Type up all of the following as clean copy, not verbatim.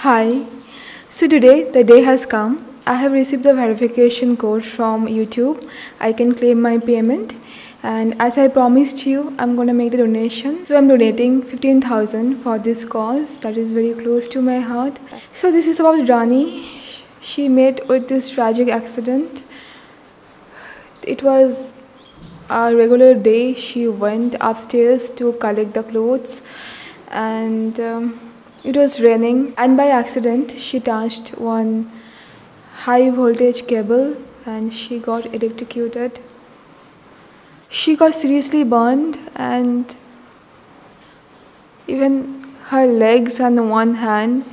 Hi, so today the day has come. I have received the verification code from YouTube. I can claim my payment, and as I promised you, I'm gonna make the donation. So I'm donating 15,000 for this cause that is very close to my heart. So this is about Rani. She met with this tragic accident. It was a regular day. She went upstairs to collect the clothes, and it was raining, and by accident she touched one high voltage cable and she got electrocuted. She got seriously burned, and even her legs and one hand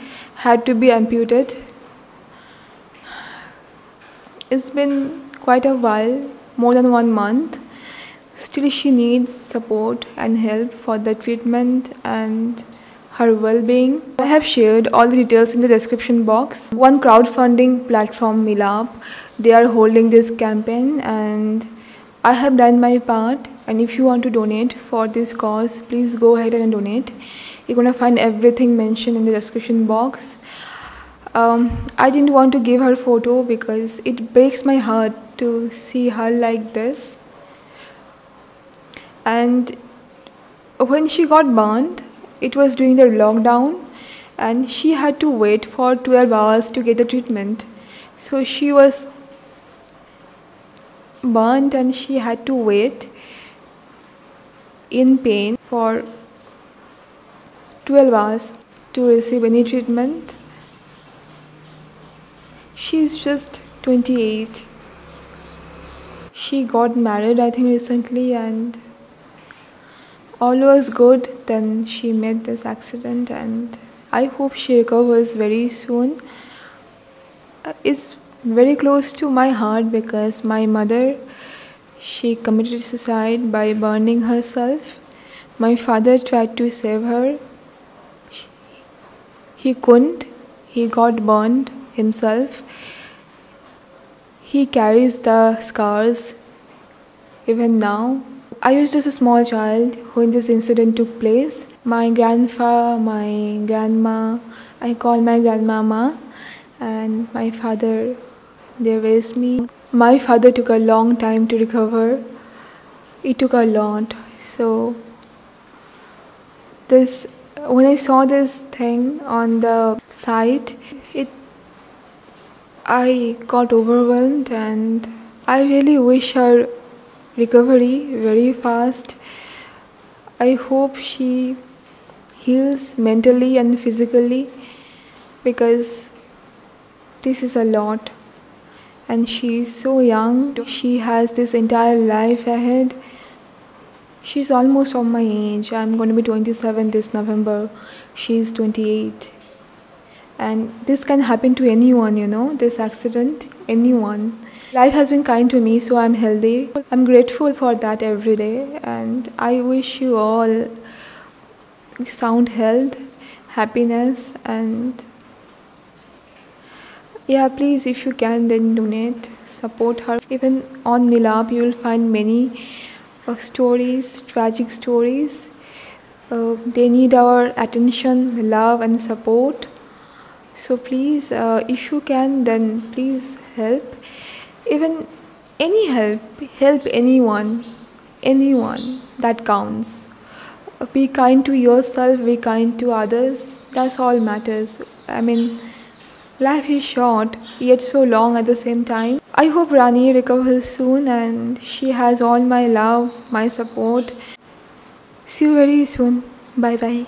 had to be amputated. It's been quite a while, more than 1 month. Still she needs support and help for the treatment and her well-being. I have shared all the details in the description box. One crowdfunding platform, Milap, they are holding this campaign, and I have done my part. And if you want to donate for this cause, please go ahead and donate. You're gonna find everything mentioned in the description box. I didn't want to give her photo because it breaks my heart to see her like this. And when she got burned, it was during the lockdown, and she had to wait for 12 hours to get the treatment. So she was burnt and she had to wait in pain for 12 hours to receive any treatment. She's just 28. She got married, I think, recently, and all was good. Then she met this accident, and I hope she recovers very soon. It's very close to my heart because my mother, she committed suicide by burning herself. My father tried to save her. He couldn't. He got burned himself. He carries the scars even now. I was just a small child when this incident took place. My grandpa, my grandma, I call my grandmama, and my father, they raised me. My father took a long time to recover. It took a lot. So when I saw this thing on the site, I got overwhelmed, and I really wish her recovery very fast. I hope she heals mentally and physically, because this is a lot, and she is so young. She has this entire life ahead. She's almost of my age. I'm going to be 27 this November. She's 28. And this can happen to anyone, this accident, anyone. Life has been kind to me, so I'm healthy. I'm grateful for that every day, and I wish you all sound health, happiness, and yeah, please, if you can, then donate, support her. Even on Milap, you will find many stories, tragic stories. They need our attention, love, and support. So please, if you can, then please help. Even any help anyone, that counts. Be kind to yourself, be kind to others, that's all matters. I mean, life is short, yet so long at the same time. I hope Rani recovers soon, and she has all my love, my support. See you very soon. Bye bye.